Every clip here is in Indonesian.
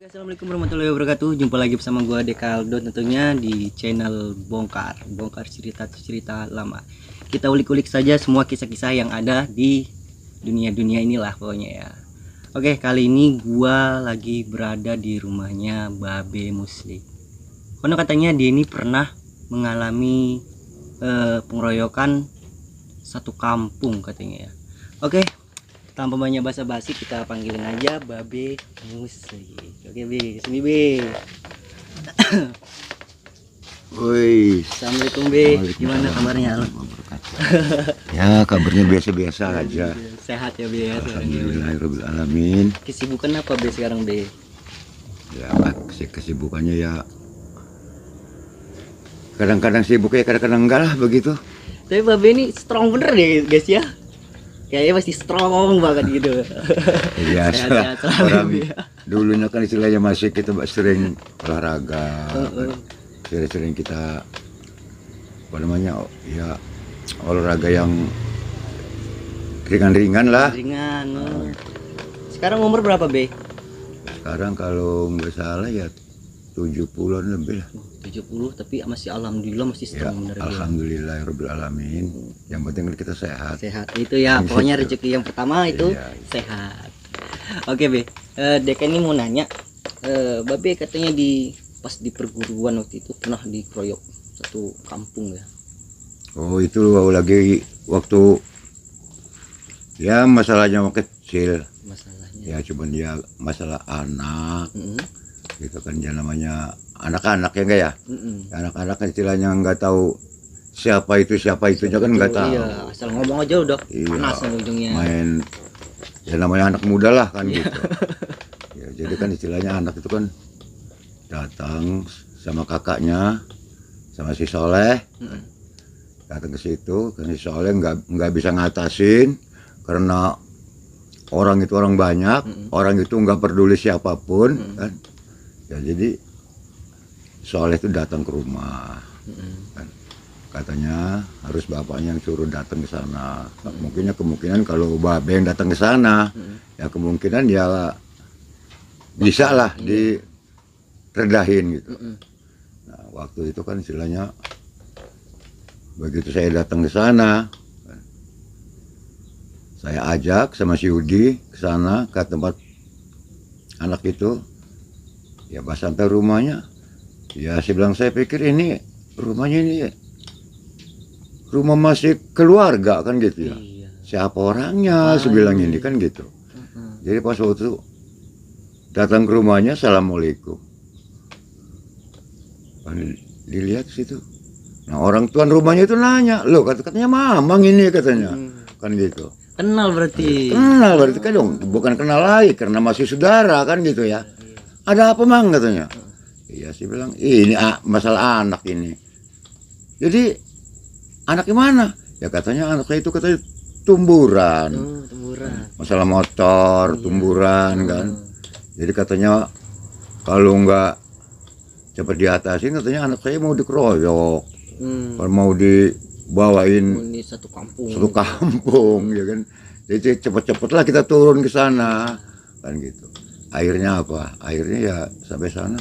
Assalamualaikum warahmatullahi wabarakatuh. Jumpa lagi bersama gua Dekaldo tentunya di channel Bongkar cerita lama. Kita ulik-ulik saja semua kisah-kisah yang ada di dunia inilah pokoknya ya. Oke, kali ini gua lagi berada di rumahnya Babe Muslik. Karena katanya dia ini pernah mengalami pengeroyokan satu kampung katanya ya. Oke, tanpa banyak basa-basi kita panggilin aja Babe Muslik. Oke Be, sini Be. Woi, Assalamualaikum Be, gimana kabarnya? ya kabarnya biasa-biasa aja. Sehat ya Be ya sekarang ya. Alhamdulillahirobbilalamin. Kesibukan apa Be sekarang Be? Ya kesibukannya ya kadang-kadang sibuk ya kadang-kadang enggak lah begitu. Tapi Babe ini strong bener deh guys ya. Kayaknya masih strong banget gitu. Ya Sehat-sehat selalu, orang ya. dulunya kan istilahnya masih kita sering olahraga, kan. Sering kita apa namanya ya olahraga yang ringan-ringan lah. Ringan. Sekarang umur berapa Be? Sekarang kalau nggak salah ya 70-an lebih lah. 70 tapi masih alhamdulillah masih Ya, strong bener. alhamdulillahirobbilalamin. Yang penting kan kita sehat. Sehat itu ya, pokoknya rezeki yang pertama itu Iya. sehat. Oke Be, Deka ini mau nanya, Babe katanya pas di perguruan waktu itu pernah dikeroyok satu kampung ya. Oh itu lagi waktu ya masalahnya waktu kecil. Masalahnya. Ya cuman dia masalah anak. Mm-mm. Gitu kan ya namanya anak-anak ya enggak ya? Mm-mm. Anak-anak kan istilahnya nggak tahu siapa itunya kan nggak tahu. Iya, asal ngomong aja udah Iya, panas nih ujungnya. main ya namanya anak muda lah kan Iya. gitu. Ya, jadi kan istilahnya anak itu kan datang sama kakaknya sama si Soleh. Mm-mm. Datang ke situ kan si Soleh nggak bisa ngatasin karena orang itu orang banyak. Orang itu nggak peduli siapapun kan. Ya jadi Soleh itu datang ke rumah kan. Katanya harus bapaknya yang suruh datang ke sana. Kemungkinan kalau Babe yang datang ke sana ya kemungkinan ya bisa lah diredahin gitu. Nah, waktu itu kan istilahnya begitu saya datang ke sana saya ajak sama si Yudi ke sana ke tempat anak itu. Ya pas sampai rumahnya, ya saya pikir ini rumahnya ini rumah masih keluarga kan gitu ya. Iya. Siapa orangnya? Saya bilang ini kan gitu. Jadi pas waktu datang ke rumahnya, assalamualaikum. Dilihat situ. Nah orang tuan rumahnya itu nanya, loh katanya mamang ini katanya, kan gitu. Kenal berarti. Kenal berarti kan dong, bukan kenal lagi karena masih saudara kan gitu ya. Ada apa mang katanya? Iya sih bilang ini masalah anak ini. Jadi anak gimana? Ya katanya anak saya itu katanya tumburan. Tumburan. Masalah motor, tumburan kan. Jadi katanya kalau nggak cepat diatasin katanya anak saya mau dikeroyok. Kalau mau dibawain Ini satu kampung. ya kan. Jadi cepet-cepetlah kita turun ke sana kan gitu. Akhirnya apa? Akhirnya ya sampai sana.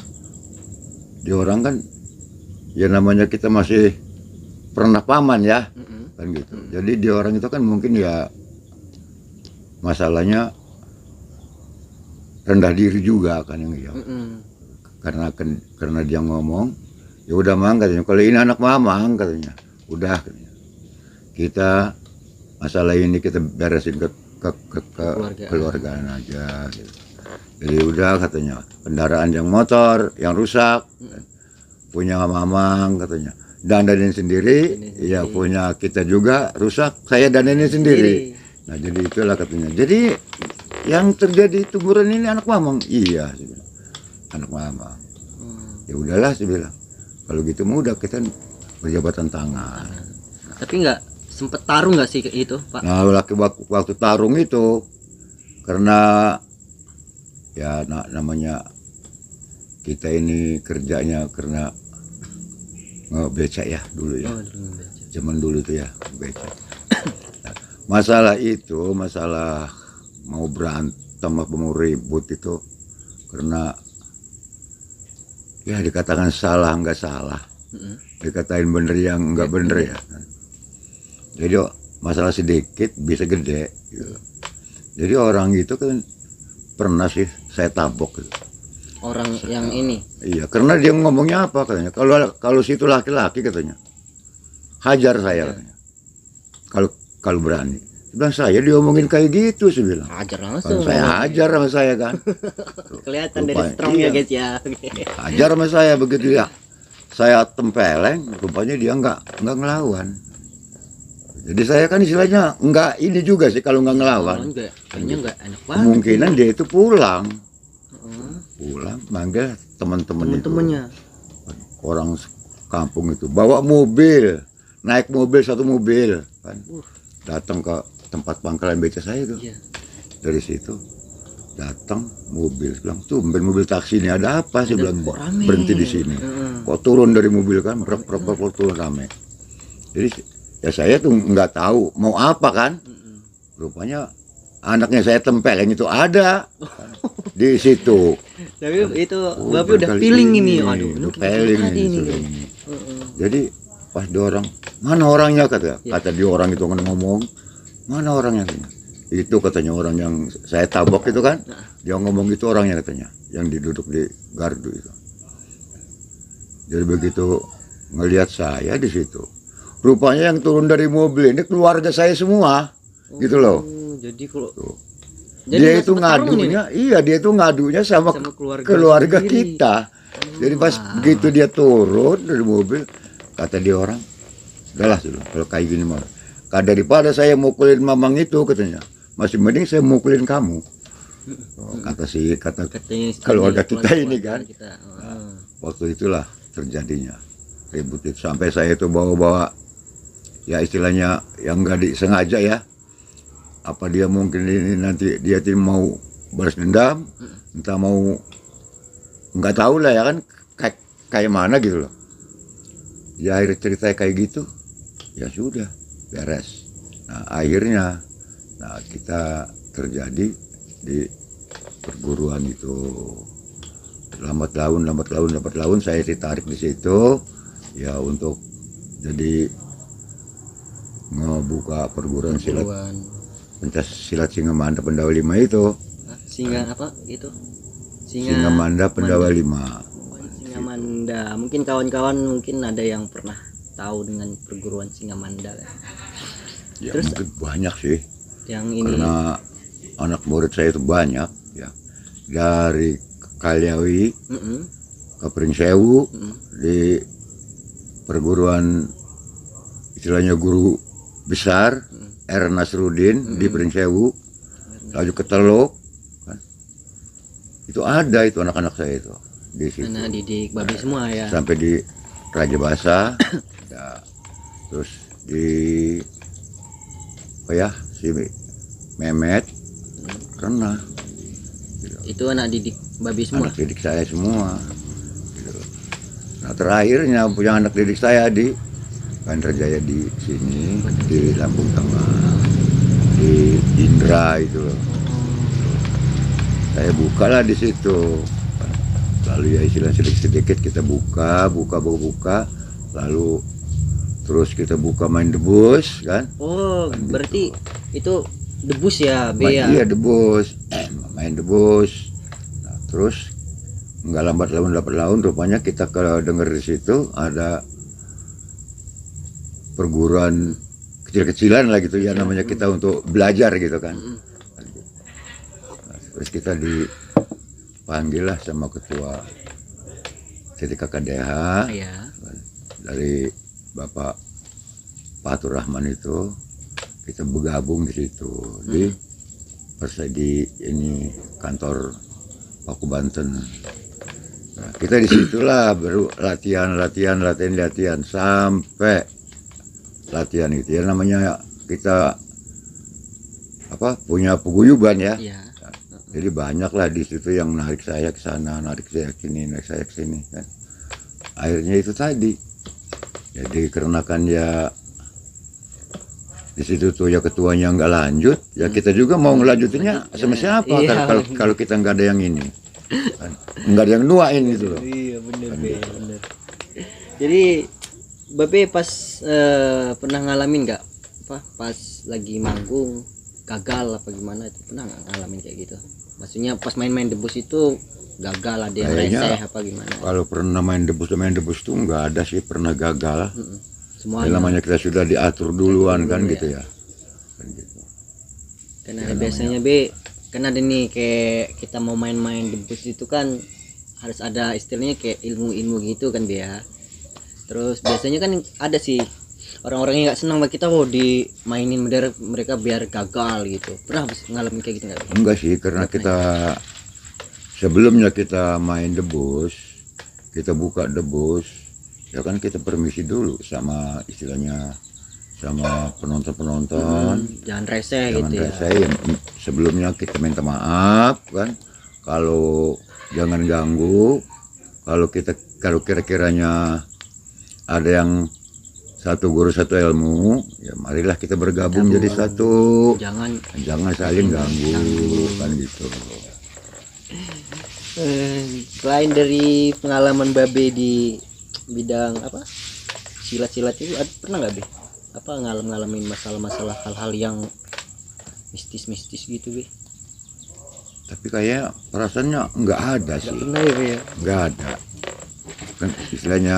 Di orang kan ya namanya kita masih pernah paman ya. Kan gitu. Jadi di orang itu kan mungkin ya masalahnya rendah diri juga kan yang ya. Karena dia ngomong, ya udah mang katanya. Kalau ini anak mamang katanya. Udah katanya. Kita masalah ini kita beresin ke keluargaan aja gitu. Jadi udah katanya kendaraan yang motor yang rusak punya mamang katanya dandanin sendiri ya punya kita juga rusak saya dandanin sendiri. Nah jadi itulah katanya jadi yang terjadi tumburan ini anak mamang iya anak mamang. Ya udahlah saya bilang kalau gitu mudah kita berjabatan tangan. Tapi nggak sempet tarung nggak sih itu Pak? Nah waktu tarung itu karena ya namanya kita ini kerjanya karena ngebeca ya dulu ya. Zaman dulu itu ya beca. Nah, masalah mau berantem apa mau ribut itu karena ya dikatakan salah nggak salah, dikatain bener yang nggak bener ya. Jadi masalah sedikit bisa gede gitu. Jadi orang itu kan pernah sih saya tabok gitu. Orang yang ini. Iya, karena dia ngomongnya apa katanya, kalau situ laki-laki katanya hajar saya katanya, kalau berani. Dia bilang saya diomongin kayak gitu, saya bilang. Hajar langsung. Saya hajar sama saya kan. Kelihatan dari Rupanya, strongnya iya. guys ya. Hajar sama saya begitu ya. Saya tempeleng, rupanya dia nggak ngelawan. Jadi saya kan istilahnya nggak ini juga sih kalau nggak ngelawan. Kayaknya nggak enak banget. Kemungkinan dia itu pulang, manggil Temen-temennya. orang kampung itu bawa mobil, naik mobil satu mobil kan, datang ke tempat pangkalan beca saya itu. Iya. Dari situ datang mobil, bilang tuh mobil taksi ini ada apa sih, bilang rame. berhenti di sini. Kok turun dari mobil kan, turun rame. Jadi ya saya tuh nggak tahu mau apa kan, rupanya anaknya saya tempeleng itu ada di situ. Tapi itu Bapak udah feeling ini, aduh, itu feeling ini. Jadi pas dia orang, mana orangnya kata dia orang itu kan ngomong, mana orangnya katanya. Itu katanya orang yang saya tabok itu kan, dia ngomong itu orangnya katanya, yang diduduk di gardu itu. Jadi begitu ngelihat saya di situ, rupanya yang turun dari mobil ini keluarga saya semua, gitu loh. Jadi kalau dia itu ngadunya, iya dia itu ngadunya sama keluarga kita. Jadi pas begitu dia turun dari mobil, kata dia orang, udahlah kalau kayak gini mah, daripada saya mukulin mamang itu katanya, masih mending saya mukulin kamu. Kata keluarga kita ini kan. Nah, waktu itulah terjadinya ribut itu, sampai saya itu bawa-bawa ya istilahnya yang nggak disengaja ya. Apa dia mungkin ini nanti dia mau balas dendam, entah mau nggak tahu lah ya kan, kayak mana gitu loh. Ya akhir ceritanya kayak gitu, ya sudah beres. Nah akhirnya, kita terjadi di perguruan itu lambat laun saya ditarik di situ ya untuk jadi ngebuka perguruan silat. Pencaksilat Singamanda Pendawa 5 itu. Singa apa itu? Singamanda Pendawa 5. Singamanda. Mungkin kawan-kawan mungkin ada yang pernah tahu dengan perguruan Singamanda. Ya, terus mungkin banyak sih. Yang ini. Karena anak murid saya itu banyak ya. Dari Kalyawi ke Pringsewu di perguruan istilahnya guru besar R. Nasruddin di Pringsewu, lalu ke Teluk kan. Itu ada itu anak-anak saya itu di situ. Anak didik babi semua ya. Sampai di Raja Basa ya, terus di si Mehmet pernah. Itu anak didik babi semua. Anak didik saya semua gitu. Nah terakhirnya punya anak didik saya di Bandarjaya di sini, di Lampung Tengah, di Indra itu loh. Saya bukalah di situ. Lalu ya istilah sedikit kita buka, lalu terus kita buka main debus kan. Oh, berarti itu debus ya, ya? Iya debus, main debus. Nah, terus nggak lambat laun rupanya kita kalau dengar di situ ada perguruan kecil-kecilan lah gitu ya namanya kita untuk belajar gitu kan. Nah, terus kita dipanggil lah sama ketua CTKKDH dari Bapak Fatur Rahman itu, kita bergabung di situ di ini kantor Paku Banten. Nah, kita di situlah baru latihan sampai latihan itu ya namanya kita punya paguyuban ya. Jadi banyak lah di situ yang narik saya ke sana, narik saya ke sini kan. Akhirnya itu tadi. Jadi karenakan ya di situ tuh ya ketuanya nggak lanjut, ya kita juga mau ngelanjutinnya sama siapa kalau kita nggak ada yang ini. Kan nggak ada yang nuain gitu loh. Iya bener Kan Be, gitu. bener. Jadi Babe pas pernah ngalamin nggak apa pas lagi manggung gagal apa gimana itu, pernah nggak ngalamin kayak gitu? Maksudnya pas main-main debus itu gagal, ada yang Kayaknya reseh apa gimana? Kalau pernah main debus tuh nggak ada sih pernah gagal. Ya, Semuanya. namanya kita sudah diatur duluan kan dulu, gitu ya. Kan gitu. Karena Ya, ada biasanya kan ada nih kayak kita mau main-main debus itu kan harus ada istilahnya kayak ilmu-ilmu gitu kan Be ya. Terus biasanya kan ada sih orang-orang yang nggak senang sama kita dimainin mereka biar gagal gitu. Pernah ngalamin kayak gitu nggak? Enggak sih, karena kita sebelumnya kita main debus, kita buka debus, ya kan kita permisi dulu sama istilahnya sama penonton-penonton. Jangan reseh Jangan gitu ya. rasain. Sebelumnya kita minta maaf kan, kalau jangan ganggu, kalau kira-kiranya ada yang satu guru satu ilmu, ya marilah kita bergabung jadi satu. Jangan Saling ganggu kan gitu. selain dari pengalaman Babe di bidang apa silat-silat itu pernah nggak Be apa ngalamin masalah-masalah hal-hal yang mistis-mistis gitu Be? Tapi kayak perasaannya nggak ada sih, Pernah ya Be ya? nggak ada. Kan istilahnya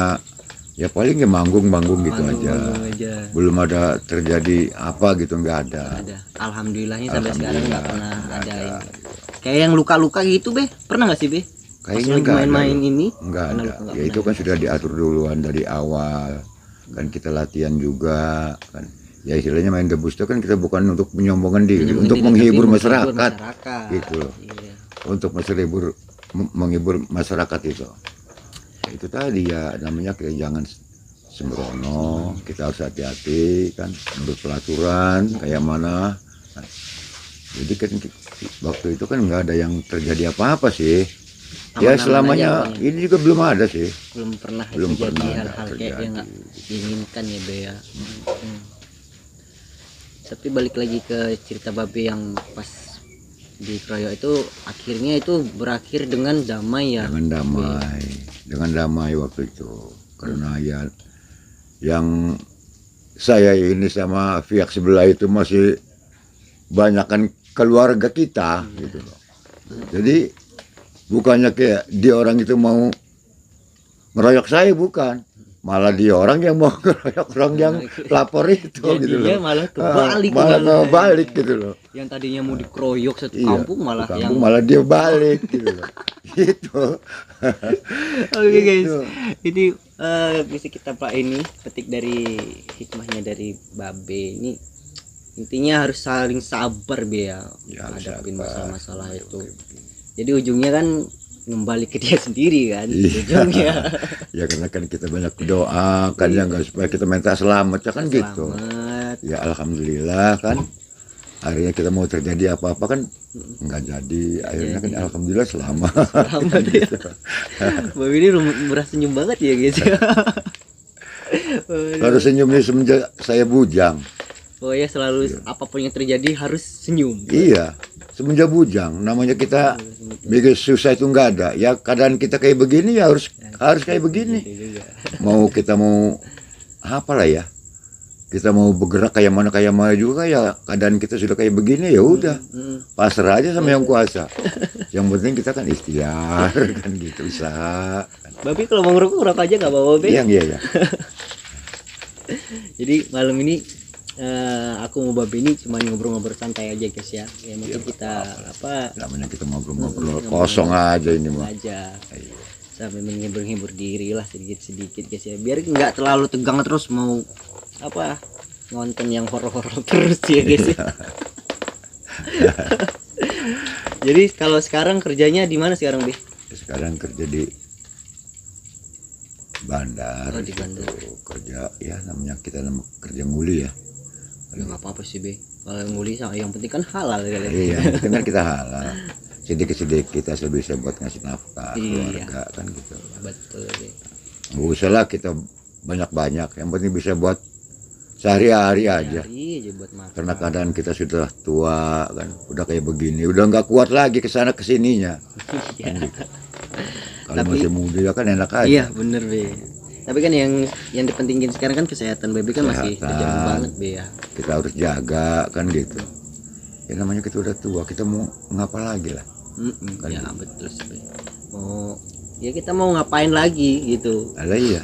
ya paling ya manggung gitu aja. aja. Belum ada terjadi apa gitu, nggak ada. Ada. Alhamdulillahnya sampai sekarang nggak pernah Nggak ada. ada. Kayak yang luka-luka gitu Be, pernah nggak sih Be? Kayaknya Pas lagi nggak ada main-main loh. ini Nggak pernah ada. luka, nggak Ya itu pernah kan sudah diatur duluan dari awal. Kan kita latihan juga kan. Ya istilahnya main debus itu kan kita bukan untuk menyombongkan diri, Menyombongkan untuk diri, menghibur tapi masyarakat. masyarakat. Gitu loh. Iya. Untuk menghibur masyarakat itu. Ya, itu tadi ya namanya kita jangan sembrono, kita harus hati-hati kan, menurut peraturan kayak mana. Nah, jadi kan waktu itu kan nggak ada yang terjadi apa-apa sih. Ya Aman-aman selamanya aja, Bang. ini juga belum ada sih. Belum pernah Belum terjadi pernah ada hal-hal kayak terjadi. yang nggak diinginkan ya Be ya. Tapi balik lagi ke cerita Babe yang pas di Kroyo itu akhirnya itu berakhir dengan damai ya. Dengan damai waktu itu. Karena ya yang saya ini sama pihak sebelah itu masih banyakkan keluarga kita gitu loh. Jadi bukannya kayak dia orang itu mau ngeroyok saya, bukan, malah dia orang yang mau ngeroyok orang yang lapor itu gitu loh. Jadinya malah kebalik, malah kebalik gitu loh. yang tadinya mau dikeroyok satu Iya, kampung malah kampung yang malah dia balik gitu loh. Gitu. Oke guys, Gitu. ini bisa kita Pak ini petik dari hikmahnya dari Babe ini, intinya harus saling sabar Be ya, Ya, hadapin sabar. masalah-masalah itu. Jadi ujungnya kan kembali ke dia sendiri kan, Iya. ujungnya. Ya karena kan kita banyak berdoa kan ya, nggak supaya kita minta selamat ya kan gitu. Selamat. Ya alhamdulillah kan akhirnya kita mau terjadi apa-apa kan nggak jadi, akhirnya kan alhamdulillah selamat. Selamat ya. Babe ini merasa senyum banget ya guys. Kalau senyumnya semenjak saya bujang. Pokoknya selalu apapun yang terjadi harus senyum. Iya, semenjak bujang. Namanya kita bikin susah itu nggak ada. Ya keadaan kita kayak begini ya harus kayak begini. Mau kita mau apalah ya, kita mau bergerak kayak mana juga ya keadaan kita sudah kayak begini, ya udah pasrah aja sama yang kuasa. Yang penting kita kan ikhtiar kan gitu, usaha. Babe kalau mau ngerokok ngerokok aja nggak apa-apa Be. Iya. Jadi malam ini aku mau Babe ini cuma ngobrol-ngobrol santai aja guys ya. Ya mungkin kita apa Namanya kita ngobrol-ngobrol kosong aja ini mah. aja sambil menghibur-hibur diri lah sedikit-sedikit guys ya. Biar nggak terlalu tegang terus mau apa nonton yang horor-horor terus ya guys ya. Jadi kalau sekarang kerjanya di mana sekarang Be? Sekarang kerja di bandar. Oh, di bandar. Gitu. Kerja ya namanya kita kerja muli ya. Ya nggak apa-apa sih Be. Kalau nguli yang penting kan halal kali. Iya, yang penting kan kita halal. Sedikit-sedikit kita bisa buat ngasih nafkah Iya. keluarga kan gitu. Betul Be. Nggak usah lah kita banyak-banyak, yang penting bisa buat sehari-hari aja. Iya aja buat makan. Karena keadaan kita sudah tua kan, udah kayak begini, udah nggak kuat lagi kesana kesininya. Kan gitu. Kalau Tapi- masih muda ya kan enak aja. Iya bener be. Tapi kan yang dipentingin sekarang kan kesehatan baby kan masih Kesehatan. terjaga banget be ya. Kita harus jaga kan gitu. Ya namanya kita udah tua, kita mau ngapa lagi lah. Kan Ya gitu. betul sih be. Mau ya kita mau ngapain lagi gitu. Ada iya.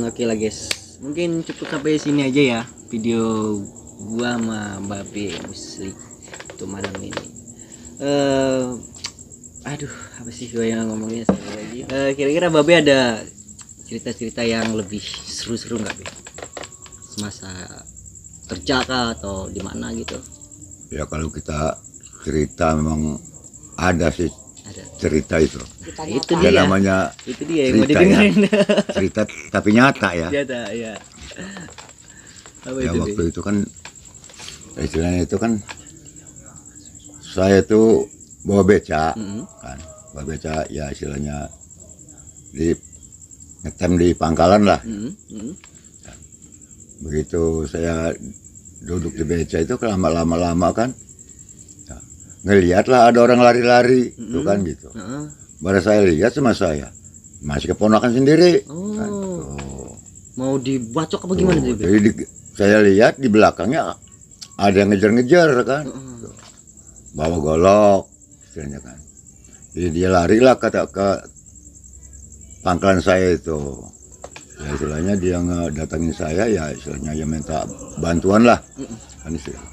Oke lah guys. Mungkin cukup sampai sini aja ya video gua sama Babe Musli untuk malam ini. Aduh, apa sih gua yang ngomongnya satu lagi? Kira-kira Babe ada cerita-cerita yang lebih seru-seru nggak Be? Semasa kerja kah atau di mana gitu? Ya kalau kita cerita memang ada sih Ada. cerita itu. Itu Ya dia. namanya Itu dia yang mau cerita ya. didengerin. Cerita tapi nyata ya. Nyata, ya. Apa Ya itu? waktu Be? itu kan istilahnya itu kan saya tuh bawa beca Mm-mm. kan, bawa beca ya istilahnya di ngetem di pangkalan lah. Mm-mm. Mm-mm. Begitu saya duduk di beca itu lama-lama kan ya, ngelihatlah ada orang lari-lari tuh kan gitu. Heeh. Baru saya lihat sama saya masih keponakan sendiri kan, Oh, tuh. mau dibacok apa gimana Tuh, sih? Be? jadi saya lihat di belakangnya ada yang ngejar-ngejar kan, Heeh. bawa golok istilahnya kan. Jadi dia larilah ke pangkalan saya itu. Ya istilahnya dia ngedatangin saya ya istilahnya ya minta bantuan lah. Kan istilahnya.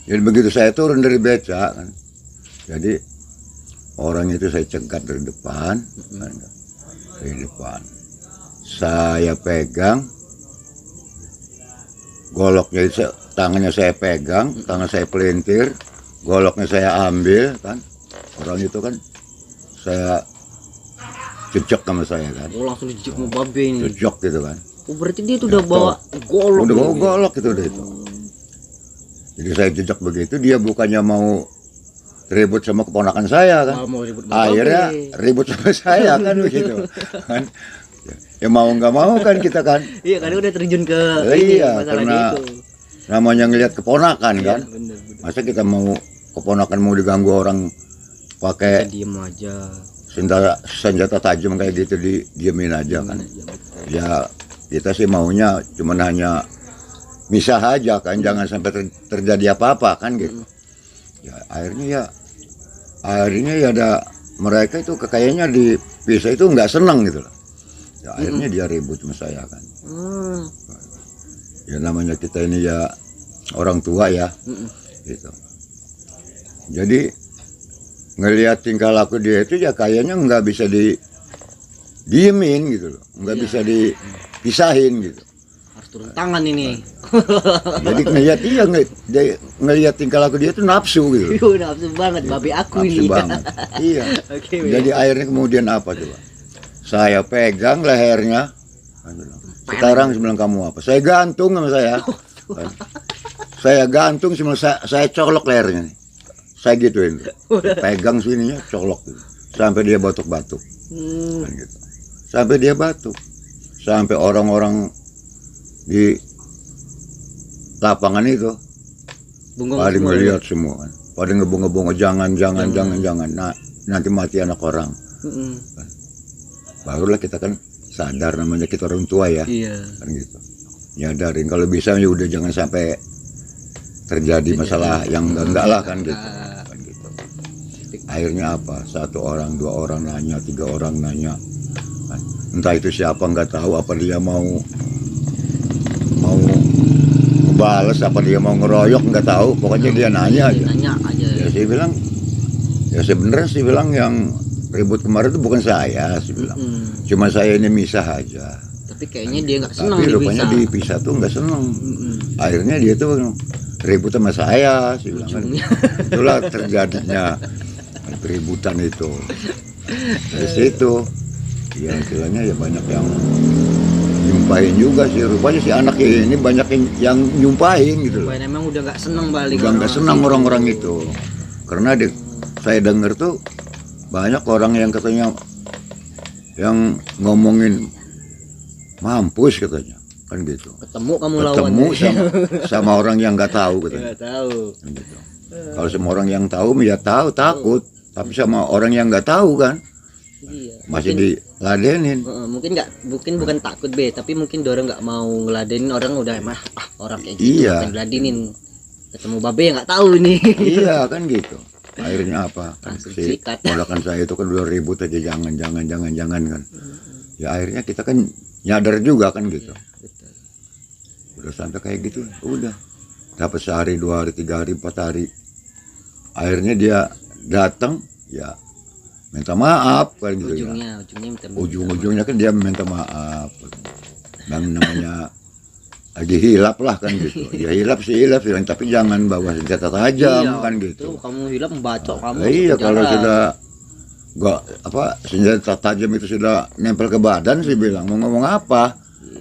Jadi begitu saya turun dari beca kan. Jadi orang itu saya cegat dari depan, kan, dari depan. Saya pegang goloknya tangannya saya pegang, tangan saya pelintir, goloknya saya ambil kan. Orang itu kan saya cecok sama saya kan. Oh, langsung dijejak sama Babe ini. Cecok gitu kan. Oh, berarti dia tuh udah bawa golok. Udah bawa Be. golok itu udah itu. Jadi saya jejak begitu, dia bukannya mau ribut sama keponakan saya kan. Malah mau ribut sama Akhirnya Babe. ribut sama saya kan begitu. Kan. Ya mau nggak mau kan kita kan. Iya, karena udah terjun ke ini Iya, masalah karena itu. namanya ngelihat keponakan kan. Iya, bener. Masa kita mau keponakan mau diganggu orang Kita pakai diem aja. senjata tajam kayak gitu diemin aja kan. Ya kita sih maunya cuman hanya misah aja kan, jangan sampai terjadi apa-apa kan gitu. Ya akhirnya ya ada mereka itu kayaknya dipisah itu nggak senang gitu loh. Ya akhirnya dia ribut sama saya kan. Ya namanya kita ini ya orang tua ya gitu. Jadi ngelihat tingkah laku dia itu ya kayaknya nggak bisa diemin gitu loh, nggak bisa dipisahin gitu. Harus turun tangan ini. Jadi ngelihat ngelihat tingkah laku dia itu nafsu gitu. Yuh, nafsu banget Babe aku Nafsu ini. banget. Iya. Oke, Be. Jadi akhirnya kemudian apa coba? Saya pegang lehernya. Sekarang saya bilang kamu apa? Saya gantung sama saya. Saya gantung saya colok lehernya. Saya gituin. Pegang sininya colok gitu. Sampai dia batuk-batuk. Kan gitu. Sampai dia batuk. Sampai orang-orang di lapangan itu Bungkung pada semua. ngelihat semua kan. Pada ngebung-ngebung jangan. Nah, nanti mati anak orang. Barulah kita kan sadar namanya kita orang tua ya. Iya. Kan gitu. Nyadarin kalau bisa ya udah jangan sampai terjadi masalah yang enggak lah kan gitu. Kan gitu. Akhirnya apa? 1 orang, 2 orang nanya, 3 orang nanya. Kan. Entah itu siapa nggak tahu, apa dia mau balas, apa dia mau ngeroyok nggak tahu. Pokoknya dia nanya aja. Nanya aja. Ya saya bilang, ya sebenarnya sih bilang yang ribut kemarin itu bukan saya sih bilang. Cuma saya ini misah aja. Tapi kayaknya dia nggak senang Tapi rupanya dipisah. dipisah tuh nggak seneng. Akhirnya dia tuh ribut sama saya sih bilang kan. Itulah terjadinya keributan itu. Dari situ ya istilahnya ya banyak yang nyumpahin juga sih. Rupanya si anak ini banyak yang nyumpahin gitu loh. Wah, emang udah nggak senang balik. Udah nggak senang orang-orang itu. Karena saya dengar tuh banyak orang yang katanya yang ngomongin mampus katanya. kan gitu. Ketemu kamu lawan. Ketemu sama orang yang nggak tahu gitu. Nggak tahu. Kan gitu. Kalau sama orang yang tahu ya tahu takut, tapi sama orang yang nggak tahu kan Iya. masih diladenin. Mungkin bukan takut be, tapi mungkin dorong nggak mau ngeladenin orang udah mah orang kayak gitu Iya. kan ngeladenin. Ketemu babe nggak tahu nih. Iya kan gitu. Akhirnya apa? Kan Langsung si sikat. ponakan saya itu kan udah ribut aja jangan kan. Ya akhirnya kita kan nyadar juga kan gitu. Betul. Udah sampai kayak gitu, udah dapat sehari, 2 hari, 3 hari, 4 hari. Akhirnya dia datang, ya minta maaf kan gitu ya. Ujungnya minta maaf. Ujung-ujungnya kan dia minta maaf. Dan namanya lagi hilap lah kan gitu. Ya hilap sih hilap, tapi jangan bawa senjata tajam kan gitu. Tuh, kamu hilap membacok kamu. Iya penjara. kalau sudah gak apa senjata tajam itu sudah nempel ke badan sih bilang mau ngomong apa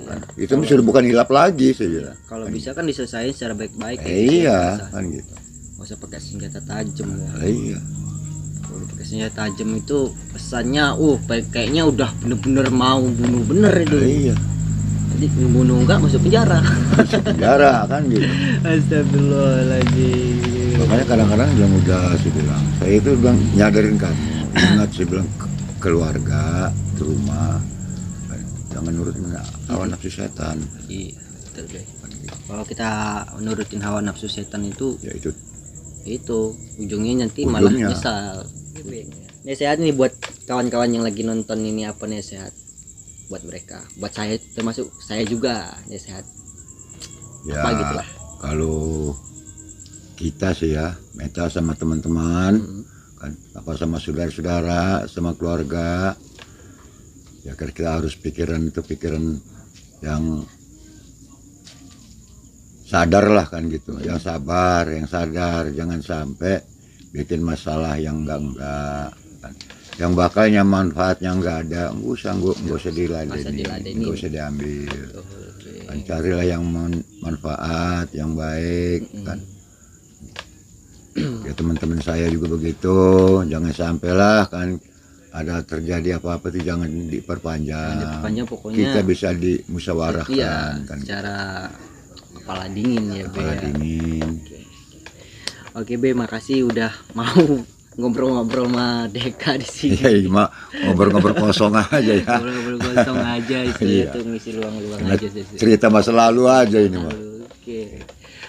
kan, itu sudah bukan hilap lagi sih bilang. Kalau bisa kan diselesaikan secara baik-baik. Iya kan gitu. Nggak usah pakai senjata tajam. Iya. Kalau pakai senjata tajam itu pesannya, kayaknya udah bener-bener mau bunuh bener itu. Iya. Jadi bunuh enggak masuk penjara. Penjara kan gitu. Astagfirullahaladzim. Makanya kadang-kadang bilang udah sih bilang, saya itu bilang nyadarin kamu, ingat sih bilang keluarga, ke rumah, jangan nurut hawa nafsu setan. Iya, betul deh. Kalau kita nurutin hawa nafsu setan itu Ya itu ujungnya nanti malah Ujungnya. nyesal. Nasihat nih buat kawan-kawan yang lagi nonton ini, apa nasihat buat mereka, buat saya termasuk saya juga, nasihat ya apa gitu lah. kalau kita sih ya minta sama teman-teman kan apa sama saudara-saudara sama keluarga ya kan kita harus pikiran yang sadar lah kan gitu, yang sabar, yang sadar, jangan sampai bikin masalah yang enggak kan. Yang bakalnya manfaatnya enggak ada, enggak usah diladeni, enggak usah diambil. Kan carilah yang manfaat, yang baik kan. Ya teman-teman saya juga begitu, jangan sampailah kan ada terjadi apa-apa tuh jangan diperpanjang. Pokoknya Kita bisa dimusyawarahkan iya, kan. secara kepala dingin ya Be. Kepala dingin. Oke Be, makasih udah mau ngobrol-ngobrol sama Deka di sini. Iya, mak ngobrol-ngobrol kosong aja ya. Ngobrol-ngobrol kosong aja istilahnya Iya. tuh, ngisi luang-luang Karena aja sih. cerita masa lalu aja ini mah.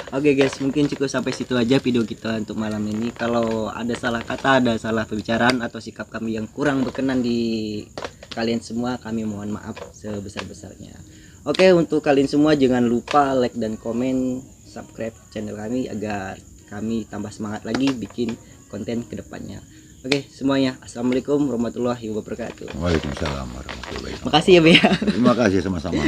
Oke guys, mungkin cukup sampai situ aja video kita untuk malam ini. Kalau ada salah kata, ada salah pembicaraan atau sikap kami yang kurang berkenan di kalian semua, kami mohon maaf sebesar-besarnya. Oke, untuk kalian semua jangan lupa like dan komen, subscribe channel kami agar kami tambah semangat lagi bikin konten kedepannya. Oke semuanya, assalamualaikum warahmatullahi wabarakatuh. Waalaikumsalam warahmatullahi wabarakatuh. Makasih ya Bea. Terima kasih sama-sama.